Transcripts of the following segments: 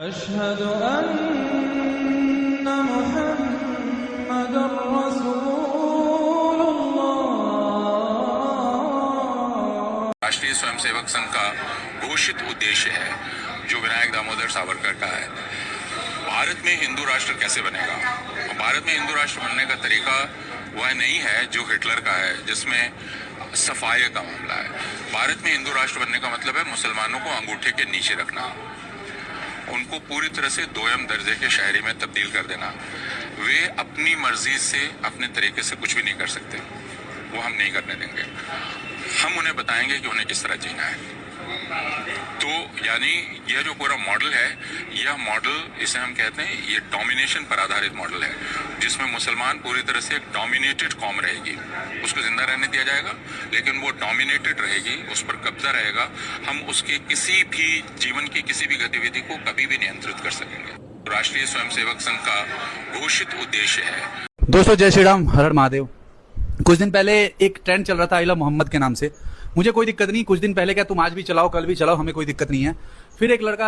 अशहदु अन्ना मुहम्मदुर रसूलुल्लाह। राष्ट्रीय स्वयंसेवक संघ का घोषित उद्देश्य है, जो विनायक दामोदर सावरकर का है, भारत में हिंदू राष्ट्र कैसे बनेगा। भारत में हिंदू राष्ट्र बनने का तरीका वह नहीं है जो हिटलर का है, जिसमें सफाई का मामला है। भारत में हिंदू राष्ट्र बनने का मतलब है मुसलमानों को अंगूठे के नीचे रखना, उनको पूरी तरह से दोयम दर्जे के शहरी में तब्दील कर देना। वे अपनी मर्जी से अपने तरीके से कुछ भी नहीं कर सकते, वो हम नहीं करने देंगे। हम उन्हें बताएंगे कि उन्हें किस तरह जीना है। तो यानी यह जो पूरा मॉडल है, यह मॉडल, इसे हम कहते हैं, ये डोमिनेशन पर आधारित मॉडल है, जिसमें मुसलमान पूरी तरह से एक डोमिनेटेड कौम रहेगी। उसको जिंदा रहने दिया जाएगा, लेकिन वो डोमिनेटेड रहेगी, उस पर कब्जा रहेगा। हम उसके किसी भी जीवन की किसी भी गतिविधि को कभी भी नियंत्रित कर सकेंगे। राष्ट्रीय स्वयंसेवक संघ का घोषित उद्देश्य है। दोस्तों, जय श्री राम, हर हर महादेव। कुछ दिन पहले एक ट्रेंड चल रहा था आई लव मोहम्मद के नाम से। मुझे कोई दिक्कत नहीं, कुछ दिन पहले क्या, तुम आज भी चलाओ, कल भी चलाओ, हमें कोई दिक्कत नहीं है। फिर एक लड़का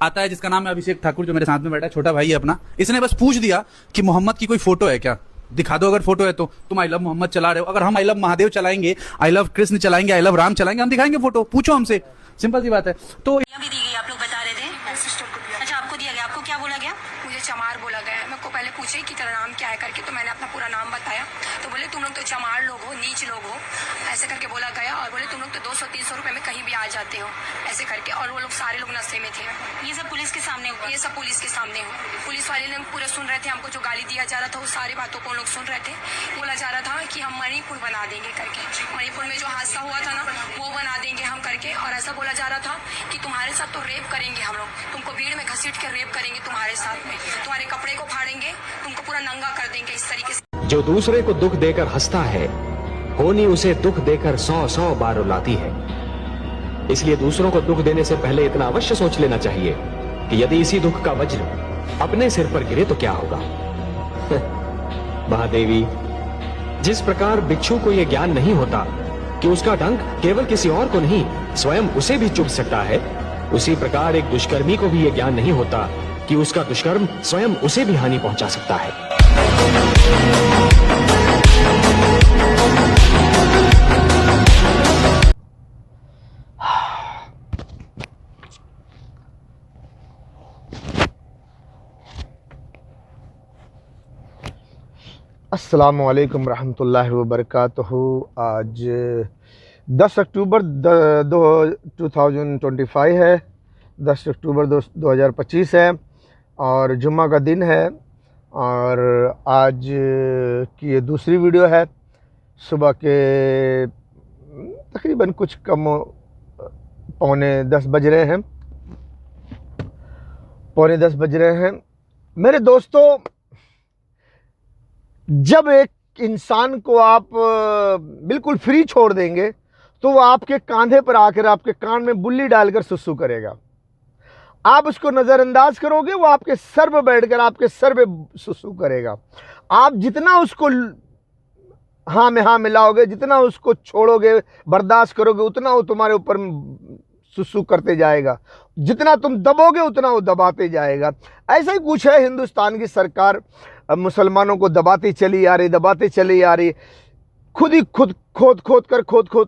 आता है जिसका नाम है अभिषेक ठाकुर, जो मेरे साथ में बैठा है, छोटा भाई है अपना। इसने बस पूछ दिया कि मोहम्मद की कोई फोटो है क्या, दिखा दो अगर फोटो है तो। तुम आई लव मोहम्मद चला रहे हो, अगर हम आई लव महादेव चलाएंगे, आई लव कृष्ण चलाएंगे, आई लव राम चलाएंगे, हम दिखाएंगे फोटो। पूछो हमसे, सिंपल सी बात है। तो भी दी गई, आप लोग बता रहे थे। सिस्टर को दिया। अच्छा, आपको दिया गया। आपको क्या बोला गया? मुझे चमार बोला गया। मेरे को पहले पूछे कि तेरा नाम क्या है करके, तो मैंने अपना पूरा नाम बताया। तो बोले तुम लोग तो चमार लोग हो, नीच लोग हो, ऐसे करके बोला गया। और बोले तुम लोग तो 200-300 रुपए में कहीं भी आ जाते हो, ऐसे करके। और वो लोग सारे लोग नशे में थे। ये सब पुलिस के सामने हुआ? ये सब पुलिस के सामने हो। पुलिस वाले लोग पूरे सुन रहे थे, हमको जो गाली दिया जा रहा था वो सारी बातों को लोग सुन रहे थे। बोला जा रहा था कि हम मणिपुर बना देंगे करके, मणिपुर में जो हादसा हुआ था ना वो बना देंगे हम करके। और ऐसा बोला जा रहा था कि तुम्हारे साथ तो रेप करेंगे हम लोग, तुमको भीड़ में घसीट के रेप करेंगे तुम्हारे साथ में, तुम्हारे कपड़े को फाड़ेंगे, तुमको पूरा नंगा कर देंगे, इस तरीके से। जो दूसरे को दुख देकर हंसता है, होनी उसे दुख देकर 100 बार रुलाती है। इसलिए दूसरों को दुख देने से पहले इतना अवश्य सोच लेना चाहिए कि यदि इसी दुख का वज्र अपने सिर पर गिरे तो क्या होगा। महादेवी, जिस प्रकार बिच्छू को यह ज्ञान नहीं होता कि उसका डंक केवल किसी और को नहीं स्वयं उसे भी चुभ सकता है, उसी प्रकार एक दुष्कर्मी को भी यह ज्ञान नहीं होता कि उसका दुष्कर्म स्वयं उसे भी हानि पहुंचा सकता है। अस्सलामु अलैकुम रहमतुल्लाहि व बरकातुहू। आज 10 अक्टूबर 2025 है, 10 अक्टूबर 2025 है और जुम्मा का दिन है। और आज की ये दूसरी वीडियो है। सुबह के तकरीबन कुछ कम पौने 10 बज रहे हैं, पौने 10 बज रहे हैं। मेरे दोस्तों, जब एक इंसान को आप बिल्कुल फ्री छोड़ देंगे तो वो आपके कांधे पर आकर आपके कान में बुल्ली डालकर सुसु करेगा। आप उसको नज़रअंदाज करोगे, वो आपके सर पर बैठकर आपके सर पे सुसु करेगा। आप जितना उसको हाँ में हाँ मिलाओगे, जितना उसको छोड़ोगे, बर्दाश्त करोगे, उतना वो तुम्हारे ऊपर सुसु करते जाएगा। जितना तुम दबोगे उतना वो दबाते जाएगा। ऐसा ही कुछ है, हिंदुस्तान की सरकार मुसलमानों को दबाती चली आ रही, दबाते चली आ रही। खुद ही खोद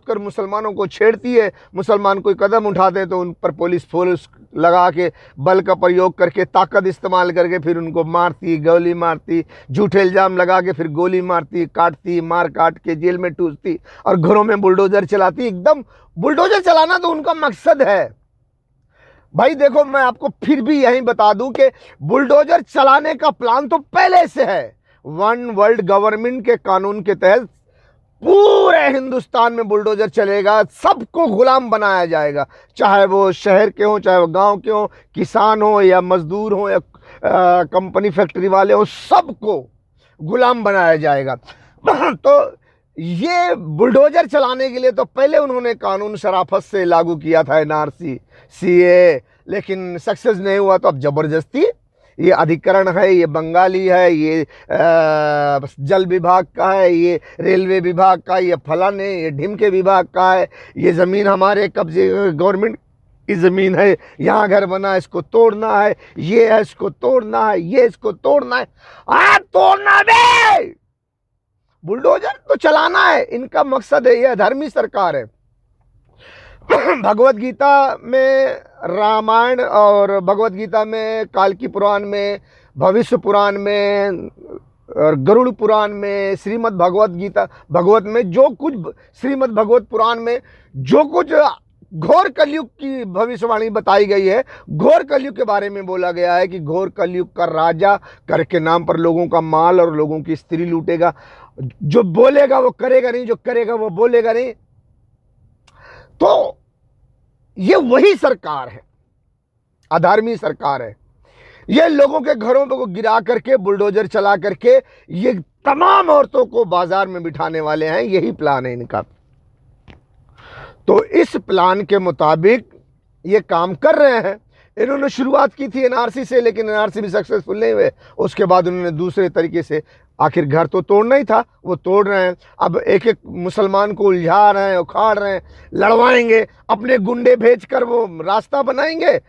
कर मुसलमानों को छेड़ती है। मुसलमान कोई कदम उठाते हैं तो उन पर पुलिस फोर्स लगा के बल का प्रयोग करके, ताकत इस्तेमाल करके फिर उनको मारती, गोली मारती, झूठे इल्ज़ाम लगा के फिर गोली मारती, काटती, मार काट के जेल में ठूसती और घरों में बुलडोज़र चलाती। एकदम बुलडोज़र चलाना तो उनका मकसद है। भाई देखो, मैं आपको फिर भी यही बता दूं कि बुलडोज़र चलाने का प्लान तो पहले से है। वन वर्ल्ड गवर्नमेंट के कानून के तहत पूरे हिंदुस्तान में बुलडोज़र चलेगा, सबको गुलाम बनाया जाएगा, चाहे वो शहर के हों, चाहे वो गांव के हों, किसान हो या मजदूर हो या कंपनी फैक्ट्री वाले हो, सबको गुलाम बनाया जाएगा। तो ये बुलडोज़र चलाने के लिए तो पहले उन्होंने कानून शराफत से लागू किया था, NRC, CA, लेकिन सक्सेस नहीं हुआ। तो अब ज़बरदस्ती ये अधिकरण है, ये बंगाली है, ये जल विभाग का है, ये रेलवे विभाग का, ये फलाने, ये ढिमके विभाग का है, ये ज़मीन हमारे कब्जे, गवर्नमेंट ये ज़मीन है, यहाँ घर बना है, इसको तोड़ना है, ये है इसको तोड़ना है, ये इसको तोड़ना है। तोड़ना दे, बुलडोजर तो चलाना है, इनका मकसद है। ये धर्मी सरकार है। भगवत गीता में, रामायण और भगवत गीता में, काल्की पुराण में, भविष्य पुराण में और गरुड़ पुराण में, श्रीमद् भगवत गीता भगवत में जो कुछ, श्रीमद् भगवत पुराण में जो कुछ घोर कलयुग की भविष्यवाणी बताई गई है, घोर कलयुग के बारे में बोला गया है कि घोर कलयुग का राजा कर के नाम पर लोगों का माल और लोगों की स्त्री लूटेगा। जो बोलेगा वो करेगा नहीं, जो करेगा वो बोलेगा नहीं। तो ये वही सरकार है, अधर्मी सरकार है। ये लोगों के घरों को गिरा करके, बुलडोजर चला करके ये तमाम औरतों को बाजार में बिठाने वाले हैं। यही प्लान है इनका। तो इस प्लान के मुताबिक ये काम कर रहे हैं। इन्होंने शुरुआत की थी एनआरसी से, लेकिन एनआरसी भी सक्सेसफुल नहीं हुए। उसके बाद उन्होंने दूसरे तरीके से, आखिर घर तो तोड़ना ही था, वो तोड़ रहे हैं। अब एक एक मुसलमान को उलझा रहे हैं, उखाड़ रहे हैं, लड़वाएंगे, अपने गुंडे भेजकर वो रास्ता बनाएंगे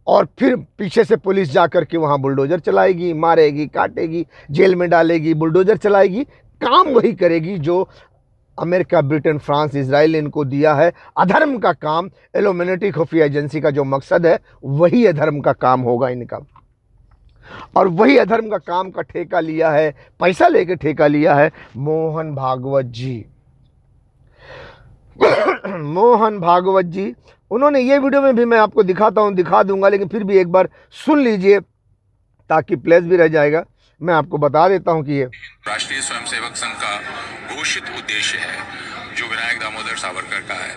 और फिर पीछे से पुलिस जाकर के वहाँ बुलडोजर चलाएगी, मारेगी, काटेगी, जेल में डालेगी, बुलडोजर चलाएगी। काम वही करेगी जो अमेरिका, ब्रिटेन, फ्रांस, इजराइल ने इनको दिया है। अधर्म का काम, इल्यूमिनेटी खुफिया एजेंसी का जो मकसद है वही अधर्म का काम होगा इनका। और वही अधर्म का काम का ठेका लिया है, पैसा लेके ठेका लिया है मोहन भागवत जी। मोहन भागवत जी, उन्होंने ये वीडियो में भी मैं आपको दिखाता हूँ, दिखा दूंगा, लेकिन फिर भी एक बार सुन लीजिए ताकि प्लेस भी रह जाएगा। मैं आपको बता देता हूँ कि ये राष्ट्रीय स्वयंसेवक संघ का घोषित उद्देश्य है, जो विनायक दामोदर सावरकर का है,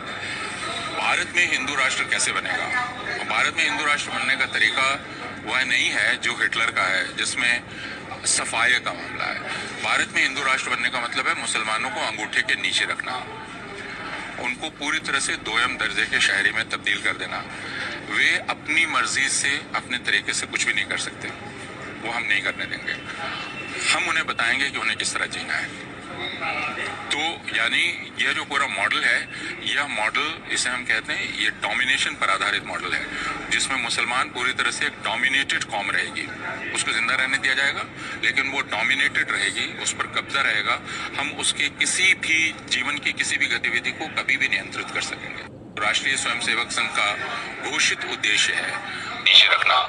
भारत में हिंदू राष्ट्र कैसे बनेगा। भारत में हिंदू राष्ट्र बनने का तरीका वह नहीं है जो हिटलर का है, जिसमें सफाई का मामला है। भारत में हिंदू राष्ट्र बनने का मतलब है मुसलमानों को अंगूठे के नीचे रखना, उनको पूरी तरह से दोयम दर्जे के शहरी में तब्दील कर देना। वे अपनी मर्जी से, अपने तरीके से कुछ भी नहीं कर सकते, वो हम नहीं करने देंगे। हम उन्हें बताएंगे कि उन्हें किस तरह जीना है। तो यानी यह जो पूरा मॉडल है, यह मॉडल, इसे हम कहते हैं, ये डोमिनेशन पर आधारित मॉडल है, जिसमें मुसलमान पूरी तरह से एक डोमिनेटेड कौम रहेगी। उसको जिंदा रहने दिया जाएगा, लेकिन वो डोमिनेटेड रहेगी, उस पर कब्जा रहेगा। हम उसके किसी भी जीवन की किसी भी गतिविधि को कभी भी नियंत्रित कर सकेंगे। राष्ट्रीय स्वयंसेवक संघ का घोषित उद्देश्य है नीचे रखना।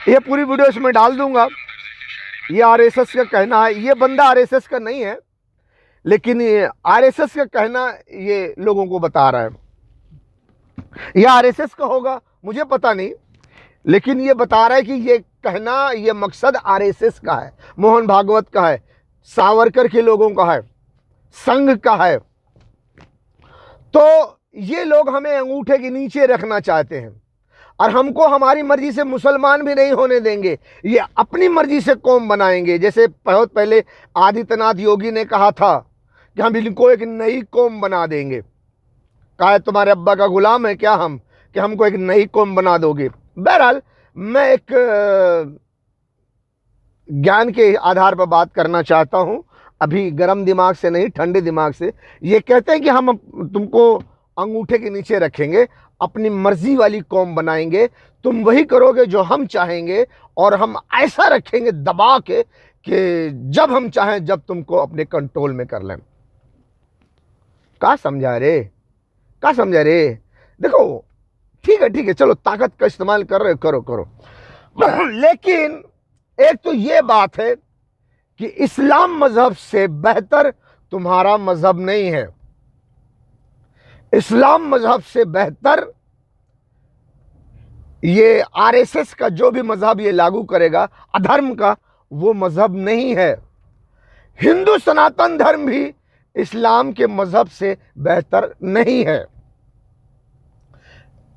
ये पूरी वीडियो इसमें डाल दूंगा। ये आरएसएस का कहना है, ये बंदा आरएसएस का नहीं है, लेकिन ये आरएसएस का कहना ये लोगों को बता रहा है। ये आरएसएस का होगा मुझे पता नहीं, लेकिन ये बता रहा है कि ये कहना, ये मकसद आरएसएस का है, मोहन भागवत का है, सावरकर के लोगों का है, संघ का है। तो ये लोग हमें अंगूठे के नीचे रखना चाहते हैं और हमको हमारी मर्जी से मुसलमान भी नहीं होने देंगे। ये अपनी मर्जी से कौम बनाएंगे। जैसे बहुत पहले आदित्यनाथ योगी ने कहा था कि हम इनको एक नई कौम बना देंगे। कहा तुम्हारे अब्बा का गुलाम है क्या हम, कि हमको एक नई कौम बना दोगे। बहरहाल मैं एक ज्ञान के आधार पर बात करना चाहता हूँ, अभी गर्म दिमाग से नहीं, ठंडे दिमाग से। ये कहते हैं कि हम तुमको अंगूठे के नीचे रखेंगे, अपनी मर्जी वाली कौम बनाएंगे, तुम वही करोगे जो हम चाहेंगे, और हम ऐसा रखेंगे दबा के कि जब हम चाहें जब तुमको अपने कंट्रोल में कर लें। क्या समझा रे, क्या समझा रे। देखो ठीक है, चलो ताकत का इस्तेमाल कर रहे हो, करो करो, लेकिन एक तो ये बात है कि इस्लाम मजहब से बेहतर तुम्हारा मजहब नहीं है। इस्लाम मजहब से बेहतर ये आरएसएस का जो भी मजहब ये लागू करेगा अधर्म का, वो मजहब नहीं है। हिंदू सनातन धर्म भी इस्लाम के मजहब से बेहतर नहीं है।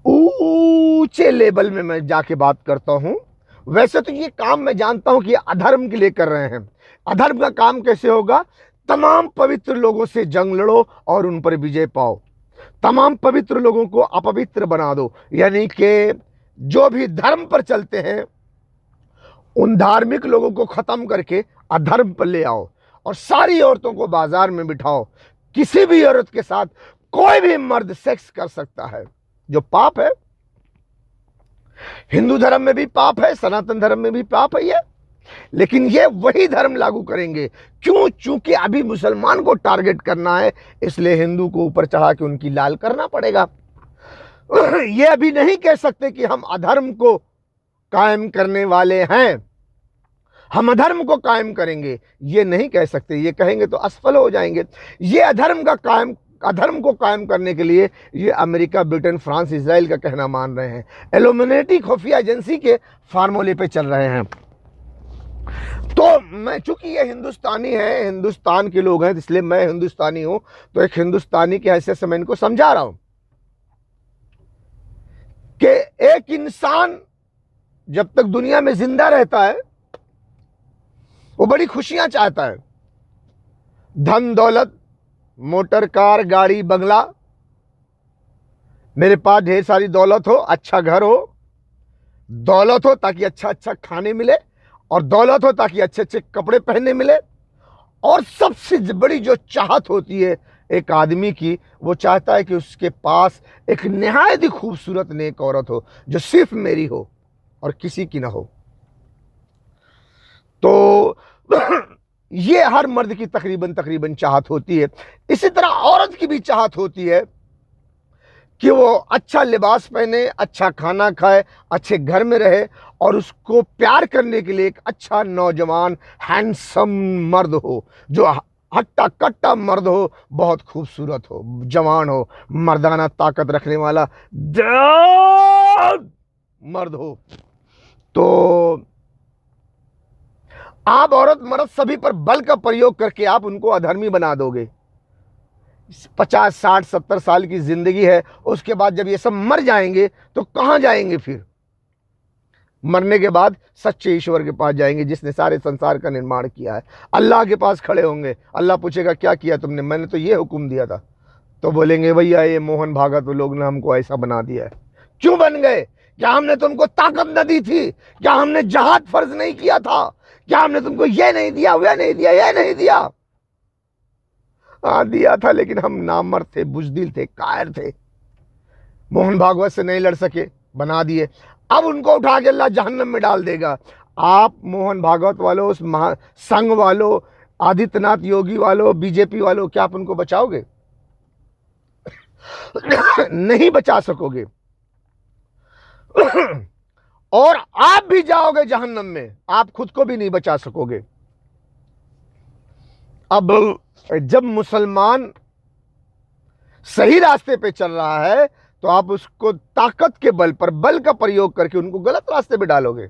ऊंचे लेवल में मैं जाके बात करता हूं। वैसे तो ये काम मैं जानता हूं कि अधर्म के लिए कर रहे हैं। अधर्म का काम कैसे होगा? तमाम पवित्र लोगों से जंग लड़ो और उन पर विजय पाओ, तमाम पवित्र लोगों को अपवित्र बना दो। यानी कि जो भी धर्म पर चलते हैं उन धार्मिक लोगों को खत्म करके अधर्म पर ले आओ और सारी औरतों को बाजार में बिठाओ। किसी भी औरत के साथ कोई भी मर्द सेक्स कर सकता है, जो पाप है हिंदू धर्म में भी पाप है, सनातन धर्म में भी पाप है ये, लेकिन ये वही धर्म लागू करेंगे। क्यों? चूंकि अभी मुसलमान को टारगेट करना है, इसलिए हिंदू को ऊपर चढ़ा के उनकी लाल करना पड़ेगा। ये अभी नहीं कह सकते कि हम अधर्म को कायम करने वाले हैं, हम अधर्म को कायम करेंगे, ये नहीं कह सकते। ये कहेंगे तो असफल हो जाएंगे। ये अधर्म को कायम करने के लिए ये अमेरिका, ब्रिटेन, फ्रांस, इजराइल का कहना मान रहे हैं। इल्यूमिनेटी खुफिया एजेंसी के फार्मूले पे चल रहे हैं। तो मैं, चूंकि ये हिंदुस्तानी है, हिंदुस्तान के लोग हैं, इसलिए मैं हिंदुस्तानी हूं, तो एक हिंदुस्तानी की हैसियत से मैं इनको समझा रहा हूं कि एक इंसान जब तक दुनिया में जिंदा रहता है वो बड़ी खुशियां चाहता है। धन दौलत, मोटर कार, गाड़ी, बंगला, मेरे पास ढेर सारी दौलत हो, अच्छा घर हो, दौलत हो ताकि अच्छा अच्छा खाने मिले, और दौलत हो ताकि अच्छे अच्छे कपड़े पहनने मिले। और सबसे बड़ी जो चाहत होती है एक आदमी की, वो चाहता है कि उसके पास एक निहायत ही खूबसूरत नेक औरत हो जो सिर्फ मेरी हो और किसी की ना हो। तो ये हर मर्द की तकरीबन चाहत होती है। इसी तरह औरत की भी चाहत होती है कि वो अच्छा लिबास पहने, अच्छा खाना खाए, अच्छे घर में रहे, और उसको प्यार करने के लिए एक अच्छा नौजवान हैंडसम मर्द हो, जो हट्टा कट्टा मर्द हो, बहुत खूबसूरत हो, जवान हो, मर्दाना ताकत रखने वाला मर्द हो। तो आप औरत मर्द सभी पर बल का प्रयोग करके आप उनको अधर्मी बना दोगे। 50, 60, 70 साल की जिंदगी है, उसके बाद जब ये सब मर जाएंगे तो कहां जाएंगे? फिर मरने के बाद सच्चे ईश्वर के पास जाएंगे जिसने सारे संसार का निर्माण किया है। अल्लाह के पास खड़े होंगे, अल्लाह पूछेगा क्या किया तुमने? मैंने तो ये हुक्म दिया था। तो बोलेंगे भैया ये मोहन भागवत लोग ने हमको ऐसा बना दिया है। क्यों बन गए? क्या हमने तुमको ताकत न दी थी? क्या हमने जहाद फर्ज नहीं किया था? क्या हमने तुमको ये नहीं दिया, वह नहीं दिया, ये नहीं दिया? हाँ दिया था, लेकिन हम नामर्द थे, बुजदिल थे, कायर थे, मोहन भागवत से नहीं लड़ सके, बना दिए। अब उनको उठा के अल्लाह जहन्नम में डाल देगा। आप मोहन भागवत वालों, उस संघ वालों, आदित्यनाथ योगी वालों, बीजेपी वालों, क्या आप उनको बचाओगे? नहीं बचा सकोगे। और आप भी जाओगे जहन्नम में, आप खुद को भी नहीं बचा सकोगे। अब जब मुसलमान सही रास्ते पे चल रहा है तो आप उसको ताकत के बल पर, बल का प्रयोग करके उनको गलत रास्ते पे डालोगे।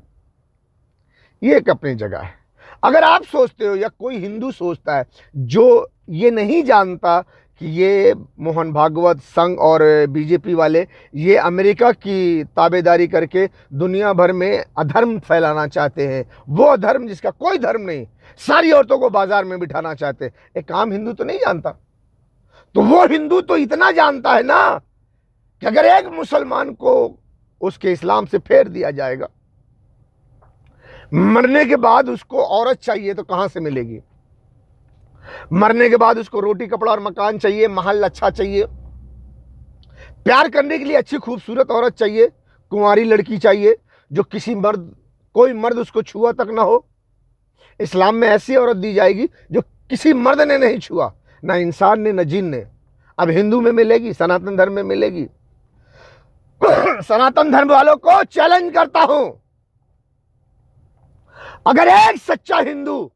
ये एक अपनी जगह है। अगर आप सोचते हो या कोई हिंदू सोचता है जो ये नहीं जानता कि ये मोहन भागवत संघ और बीजेपी वाले ये अमेरिका की ताबेदारी करके दुनिया भर में अधर्म फैलाना चाहते हैं, वो अधर्म जिसका कोई धर्म नहीं, सारी औरतों को बाजार में बिठाना चाहते हैं, एक आम हिंदू तो नहीं जानता। तो वो हिंदू तो इतना जानता है ना कि अगर एक मुसलमान को उसके इस्लाम से फेर दिया जाएगा, मरने के बाद उसको औरत चाहिए तो कहां से मिलेगी? मरने के बाद उसको रोटी कपड़ा और मकान चाहिए, महल अच्छा चाहिए, प्यार करने के लिए अच्छी खूबसूरत औरत चाहिए, कुंवारी लड़की चाहिए जो कोई मर्द उसको छुआ तक ना हो। इस्लाम में ऐसी औरत दी जाएगी जो किसी मर्द ने नहीं छुआ, ना इंसान ने, ना जिन ने। अब हिंदू में मिलेगी, सनातन धर्म में मिलेगी। सनातन धर्म वालों को चैलेंज करता हूं, अगर एक सच्चा हिंदू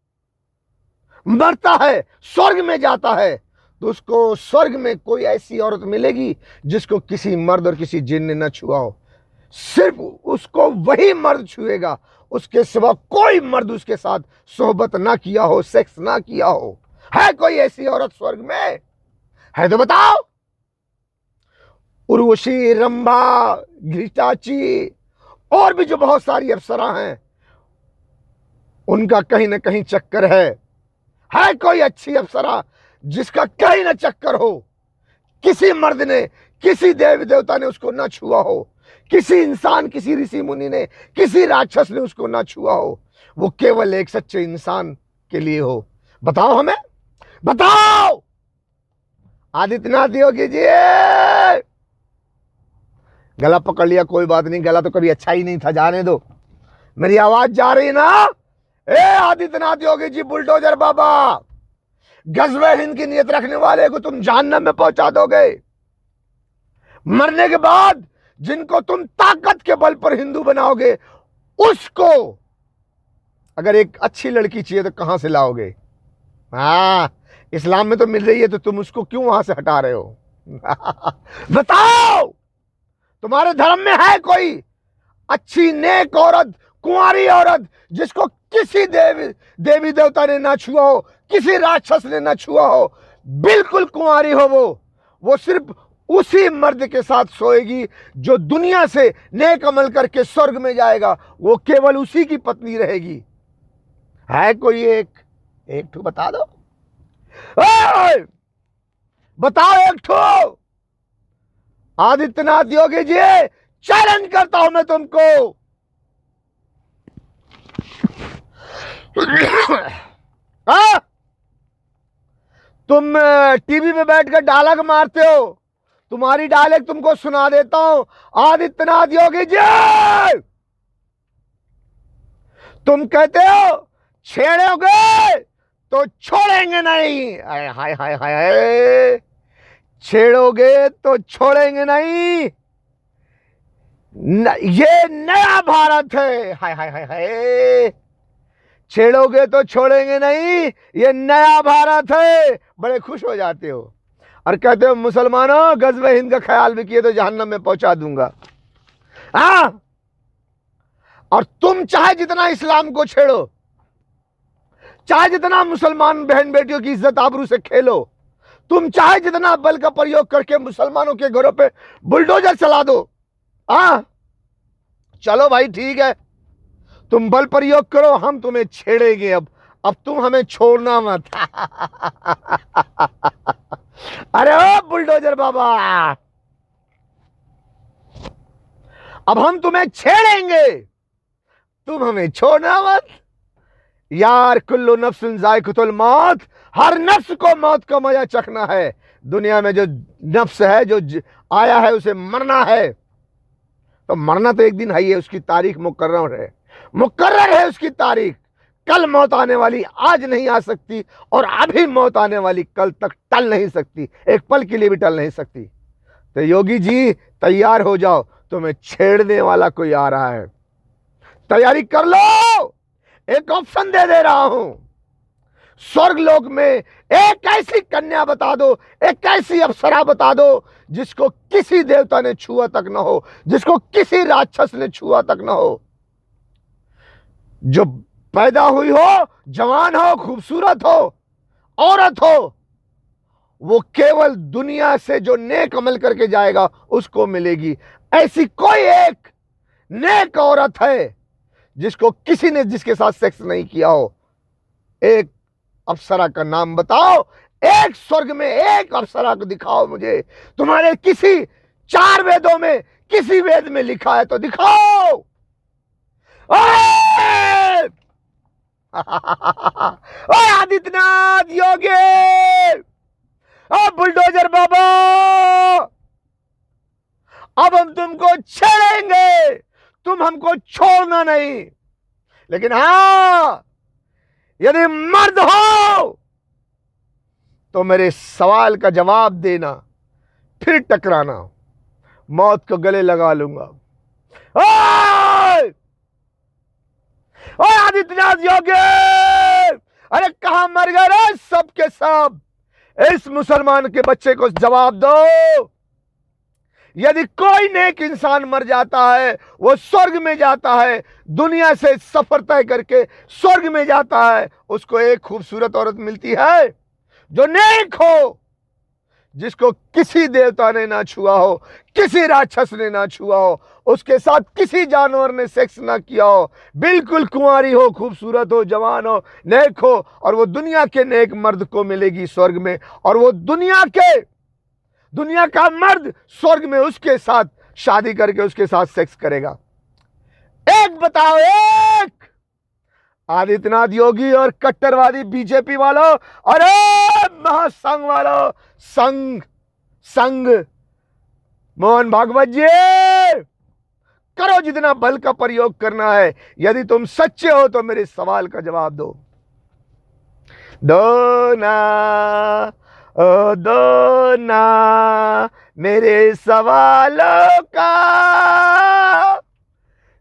मरता है, स्वर्ग में जाता है, तो उसको स्वर्ग में कोई ऐसी औरत मिलेगी जिसको किसी मर्द और किसी जिन ने न छुआ हो। सिर्फ उसको वही मर्द छुएगा, उसके सिवा कोई मर्द उसके साथ सोहबत ना किया हो, सेक्स ना किया हो। है कोई ऐसी औरत स्वर्ग में? है तो बताओ। उर्वशी, रंभा, घृताची और भी जो बहुत सारी अप्सरा हैं, उनका कहीं ना कहीं चक्कर है कोई अच्छी अप्सरा जिसका कहीं ना चक्कर हो, किसी मर्द ने, किसी देवी देवता ने उसको ना छुआ हो, किसी इंसान, किसी ऋषि मुनि ने, किसी राक्षस ने उसको ना छुआ हो, वो केवल एक सच्चे इंसान के लिए हो? बताओ हमें, बताओ। आदित्यनाथ योगी जी गला पकड़ लिया, कोई बात नहीं, गला तो कभी अच्छा ही नहीं था, जाने दो। मेरी आवाज जा रही ना? ए आदित्यनाथ योगी जी, बुलडोजर बाबा, गज़वे हिंद की नीयत रखने वाले को तुम जहन्नम में पहुंचा दोगे। मरने के बाद जिनको तुम ताकत के बल पर हिंदू बनाओगे, उसको अगर एक अच्छी लड़की चाहिए तो कहां से लाओगे? हाँ, इस्लाम में तो मिल रही है, तो तुम उसको क्यों वहां से हटा रहे हो? बताओ, तुम्हारे धर्म में है कोई अच्छी नेक औरत, कुंवारी औरत, जिसको किसी देवी देवता ने ना छुआ हो, किसी राक्षस ने ना छुआ हो, बिल्कुल कुंवारी हो, वो सिर्फ उसी मर्द के साथ सोएगी जो दुनिया से नेक अमल करके स्वर्ग में जाएगा, वो केवल उसी की पत्नी रहेगी। है कोई एक ठो बता दो, बताओ एक ठो। आदित्यनाथ योगी जी, चैलेंज करता हूं मैं तुमको। तुम टीवी पे बैठकर डायलॉग मारते हो, तुम्हारी डायलॉग तुमको सुना देता हूं। आदित्यनाथ योगी जी, तुम कहते हो छेड़ोगे तो छोड़ेंगे नहीं। हाय हाय हाय हाय, छेड़ोगे तो छोड़ेंगे नहीं, ये नया भारत है। हाय हाय हाय हाय, छेड़ोगे तो छोड़ेंगे नहीं, ये नया भारत है। बड़े खुश हो जाते हो और कहते हो मुसलमानों, गज़वे हिंद का ख्याल भी किए तो जहन्नम में पहुंचा दूंगा। हाँ, और तुम चाहे जितना इस्लाम को छेड़ो, चाहे जितना मुसलमान बहन बेटियों की इज्जत आबरू से खेलो, तुम चाहे जितना बल का प्रयोग करके मुसलमानों के घरों पे बुलडोजर चला दो। चलो भाई ठीक है, तुम बल प्रयोग करो, हम तुम्हें छेड़ेंगे। अब तुम हमें छोड़ना मत। अरे ओ बुलडोजर बाबा, अब हम तुम्हें छेड़ेंगे, तुम हमें छोड़ना मत। यार, कुल्लु नफ्सिन जायकुतुल मौत, हर नफ्स को मौत का मजा चखना है। दुनिया में जो नफ्स है, जो आया है, उसे मरना है। तो मरना तो एक दिन है ही है, उसकी तारीख मुकर्रर है उसकी तारीख। कल मौत आने वाली आज नहीं आ सकती, और अभी मौत आने वाली कल तक टल नहीं सकती, एक पल के लिए भी टल नहीं सकती। तो योगी जी तैयार हो जाओ, तुम्हें छेड़ने वाला कोई आ रहा है, तैयारी कर लो। एक ऑप्शन दे रहा हूं, स्वर्ग लोक में एक ऐसी कन्या बता दो, एक ऐसी अप्सरा बता दो जिसको किसी देवता ने छुआ तक न हो, जिसको किसी राक्षस ने छुआ तक न हो, जो पैदा हुई हो, जवान हो, खूबसूरत हो, औरत हो, वो केवल दुनिया से जो नेक अमल करके जाएगा उसको मिलेगी। ऐसी कोई एक नेक औरत है जिसको किसी ने जिसके साथ सेक्स नहीं किया हो? एक अप्सरा का नाम बताओ, एक स्वर्ग में एक अप्सरा को दिखाओ मुझे। तुम्हारे किसी 4 वेदों में, किसी वेद में लिखा है तो दिखाओ। ओए आदित्यनाथ योगी, ओ बुलडोजर बाबा, अब हम तुमको छेड़ेंगे, तुम हमको छोड़ना नहीं। लेकिन हां, यदि मर्द हो तो मेरे सवाल का जवाब देना, फिर टकराना, मौत को गले लगा लूंगा। ओए आदित्यनाथ योगी, अरे कहां मर गए रे सब के सब? इस मुसलमान के बच्चे को जवाब दो। यदि कोई नेक इंसान मर जाता है, वो स्वर्ग में जाता है, दुनिया से सफर तय करके स्वर्ग में जाता है, उसको एक खूबसूरत औरत मिलती है जो नेक हो, जिसको किसी देवता ने ना छुआ हो, किसी राक्षस ने ना छुआ हो, उसके साथ किसी जानवर ने सेक्स ना किया हो, बिल्कुल कुंवारी हो, खूबसूरत हो, जवान हो, नेक हो, और वो दुनिया के नेक मर्द को मिलेगी स्वर्ग में। और वो दुनिया का मर्द स्वर्ग में उसके साथ शादी करके उसके साथ सेक्स करेगा। एक बताओ, एक। आदित्यनाथ योगी और कट्टरवादी बीजेपी वालों, अरे महासंघ वालों, संघ मोहन भागवत जी, करो जितना बल का प्रयोग करना है। यदि तुम सच्चे हो तो मेरे सवाल का जवाब दो। दो ना, ओ दो ना मेरे सवालों का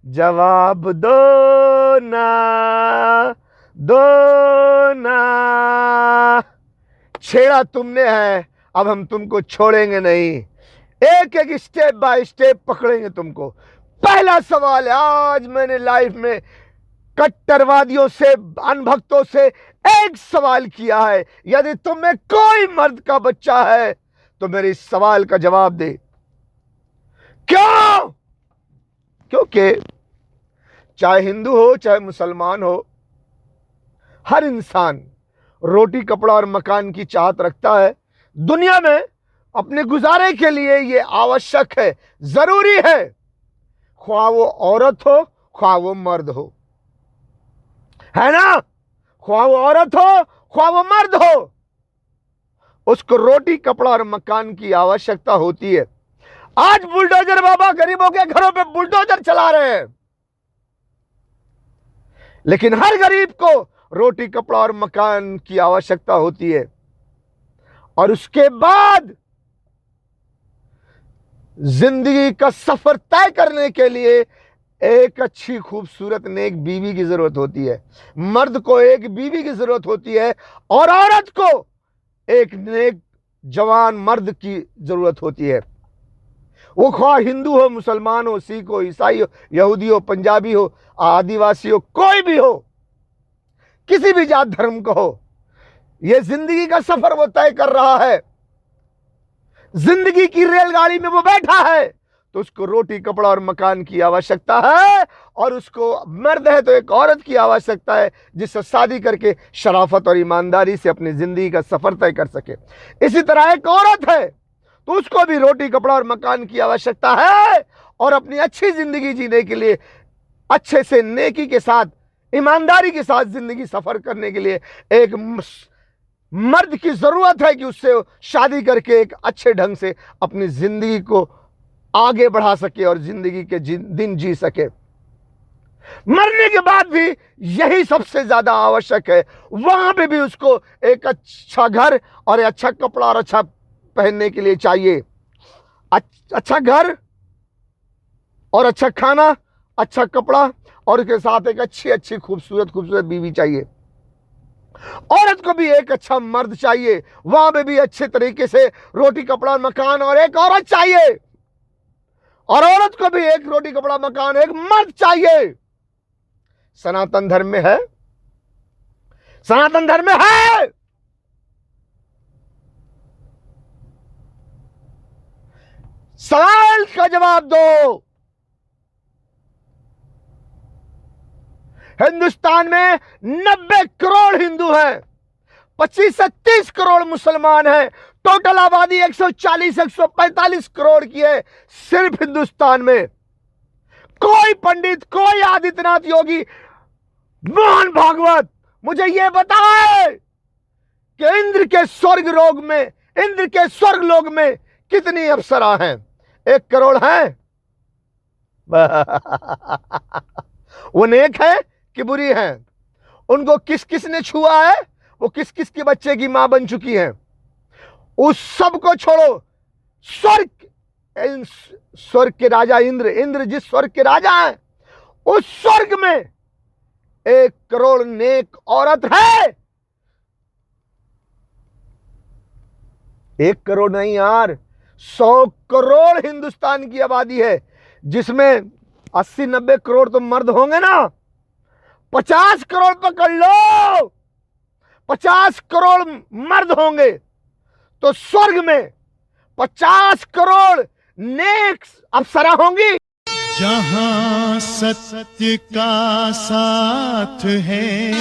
जवाब दो ना, दो ना। छेड़ा तुमने है, अब हम तुमको छोड़ेंगे नहीं। एक एक स्टेप बाय स्टेप पकड़ेंगे तुमको। पहला सवाल है, आज मैंने लाइफ में कट्टरवादियों से, अनभक्तों से एक सवाल किया है, यदि तुम में कोई मर्द का बच्चा है तो मेरे इस सवाल का जवाब दे। क्यों? क्योंकि चाहे हिंदू हो चाहे मुसलमान हो, हर इंसान रोटी कपड़ा और मकान की चाहत रखता है। दुनिया में अपने गुजारे के लिए यह आवश्यक है, जरूरी है, ख्वाह वो औरत हो ख्वाह वो मर्द हो, है ना? ख्वाह वो औरत हो ख्वाह वो मर्द हो, उसको रोटी कपड़ा और मकान की आवश्यकता होती है। आज बुलडोजर बाबा गरीबों के घरों पे बुलडोजर चला रहे हैं, लेकिन हर गरीब को रोटी कपड़ा और मकान की आवश्यकता होती है। और उसके बाद जिंदगी का सफर तय करने के लिए एक अच्छी खूबसूरत नेक बीवी की जरूरत होती है। मर्द को एक बीवी की जरूरत होती है और औरत को एक नेक जवान मर्द की जरूरत होती है। वो ख्वाह हिंदू हो, मुसलमान हो, सिख हो, ईसाई हो, यहूदी हो, पंजाबी हो, आदिवासी हो, कोई भी हो, किसी भी जात धर्म को हो, यह जिंदगी का सफर वो तय कर रहा है। जिंदगी की रेलगाड़ी में वो बैठा है तो उसको रोटी कपड़ा और मकान की आवश्यकता है, और उसको मर्द है तो एक औरत की आवश्यकता है जिससे शादी करके शराफत और ईमानदारी से अपनी जिंदगी का सफर तय कर सके। इसी तरह एक औरत है तो उसको भी रोटी कपड़ा और मकान की आवश्यकता है, और अपनी अच्छी जिंदगी जीने के लिए अच्छे से नेकी के साथ, ईमानदारी के साथ जिंदगी सफर करने के लिए एक मर्द की जरूरत है कि उससे शादी करके एक अच्छे ढंग से अपनी जिंदगी को आगे बढ़ा सके और जिंदगी के दिन जी सके। मरने के बाद भी यही सबसे ज्यादा आवश्यक है। वहां पे भी उसको एक अच्छा घर और अच्छा कपड़ा और अच्छा पहनने के लिए चाहिए। अच्छा घर और अच्छा खाना, अच्छा कपड़ा, और उसके साथ एक अच्छी अच्छी खूबसूरत खूबसूरत बीवी चाहिए। औरत को भी एक अच्छा मर्द चाहिए, वहां पे भी अच्छे तरीके से रोटी कपड़ा मकान और एक औरत चाहिए, और औरत को भी एक रोटी कपड़ा मकान एक मर्द चाहिए। सनातन धर्म में है, सनातन धर्म में है। सवाल का जवाब दो। हिंदुस्तान में 90 करोड़ हिंदू हैं, 25 से 30 करोड़ मुसलमान हैं। टोटल आबादी 140-145 करोड़ की है सिर्फ हिंदुस्तान में। कोई पंडित, कोई आदित्यनाथ योगी, मोहन भागवत मुझे यह बताए कि इंद्र के स्वर्ग लोक में, इंद्र के स्वर्ग लोक में कितनी अप्सरा हैं? 1 करोड़ हैं? वो नेक है कि बुरी हैं? उनको किस किस ने छुआ है? वो किस किस के बच्चे की मां बन चुकी हैं? उस सब को छोड़ो। स्वर्ग के राजा इंद्र जिस स्वर्ग के राजा हैं, उस स्वर्ग में 1 करोड़ नेक औरत है। 1 करोड़ नहीं यार, 100 करोड़ हिंदुस्तान की आबादी है, जिसमें 80-90 करोड़ तो मर्द होंगे ना। 50 करोड़ पकड़ लो, 50 करोड़ मर्द होंगे तो स्वर्ग में 50 करोड़ नेक अप्सरा होंगी। जहां सत्य का साथ है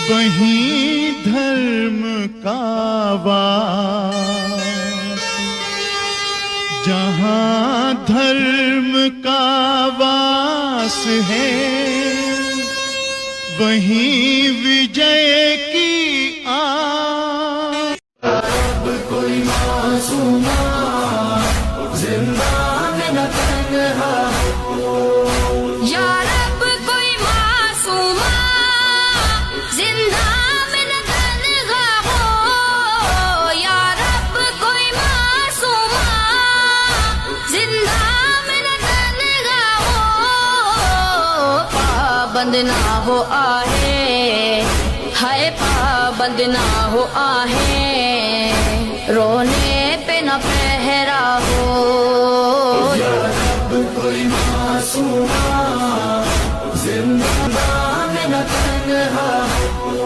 वहीं धर्म का वास, जहां धर्म का वास है वहीं विजय की आस। अब कोई मासूम पाबंद ना हो आहे, हाय पाबंद ना हो आहे, रोने पे न पहरा हो। या रब कोई मासूमा जिंदा में न तन्हा हो,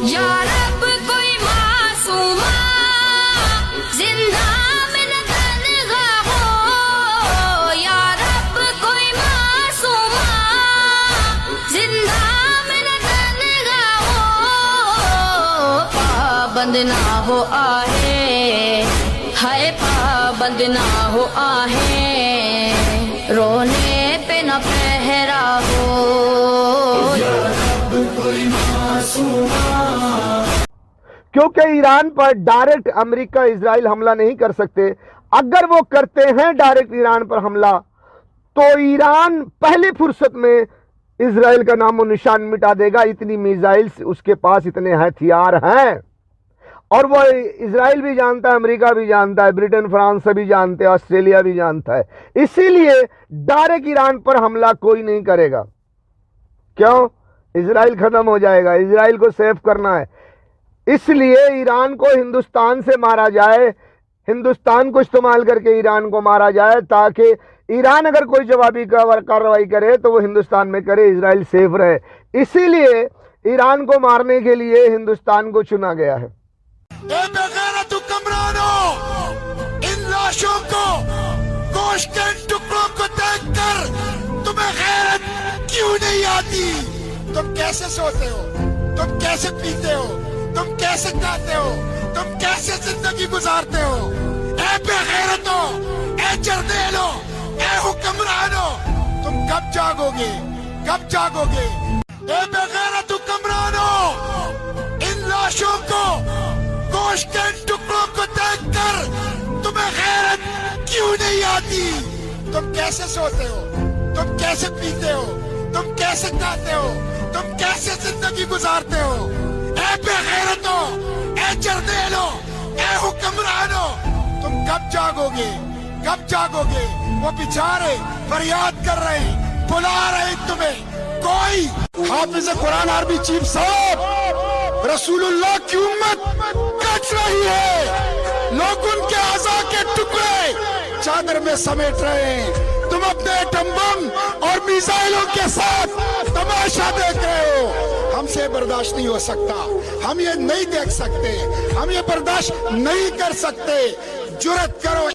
या रब कोई मासूमा जिंदा में न तन्हा हो, या रब कोई मासूमा जिंदा में न तन्हा हो। पाबंद ना हो आहे, हाय पाबंद ना हो आहे, रोने पे न पहरा हो। या रब कोई मासूमा। क्योंकि ईरान पर डायरेक्ट अमेरिका इजराइल हमला नहीं कर सकते। अगर वो करते हैं डायरेक्ट ईरान पर हमला, तो ईरान पहली फुर्सत में इजराइल का नामो निशान मिटा देगा। इतनी मिसाइल्स उसके पास, इतने हथियार हैं, और वो इजराइल भी जानता है, अमेरिका भी जानता है, ब्रिटेन फ्रांस सभी जानते हैं, ऑस्ट्रेलिया भी जानता है। इसीलिए डायरेक्ट ईरान पर हमला कोई नहीं करेगा। क्यों? इजराइल खत्म हो जाएगा, इजराइल को सेव करना है। इसलिए ईरान को हिंदुस्तान से मारा जाए, हिंदुस्तान को इस्तेमाल करके ईरान को मारा जाए, ताकि ईरान अगर कोई जवाबी कार्रवाई करे तो वो हिंदुस्तान में करे, इजराइल सेफ रहे। इसीलिए ईरान को मारने के लिए हिंदुस्तान को चुना गया है। बेगैरत हुक्मरानों, इन लाशों को, गोश्त के टुकड़ों को देखकर तुम्हें गैरत क्यों नहीं आती? तुम कैसे सोते हो? तुम कैसे पीते हो? तुम कैसे खाते हो? तुम कैसे जिंदगी गुजारते हो? ए बेगैरतों, ए जर्नेलों, ए हुक्मरानों, तुम कब जागोगे? कब जागोगे? ए बेगैरत हुक्मरानों, इन लाशों को, गोश्त के टुकड़ों को देखकर तुम्हें गैरत क्यों नहीं आती? तुम कैसे सोते हो? तुम कैसे पीते हो? तुम कैसे खाते हो? तुम कैसे जिंदगी गुजारते हो? ए बेगैरतों, ए जर्नेलों, ए हुक्मरानों, तुम कब जागोगे? कब जागोगे? वो बेचारे फरियाद कर रहे हैं, बुला रहे हैं तुम्हें। कोई हाफिज कुरान आर्मी चीफ साहब रसूलुल्लाह की उम्मत कट रही है, लोग उनके आज़ा के टुकड़े चादर में समेट रहे हैं। तुम अपने एटम बम और मिसाइलों के साथ तमाशा देख रहे हो। हमसे बर्दाश्त नहीं हो सकता, हम ये नहीं देख सकते, हम ये बर्दाश्त नहीं कर सकते। जुर्रत करो।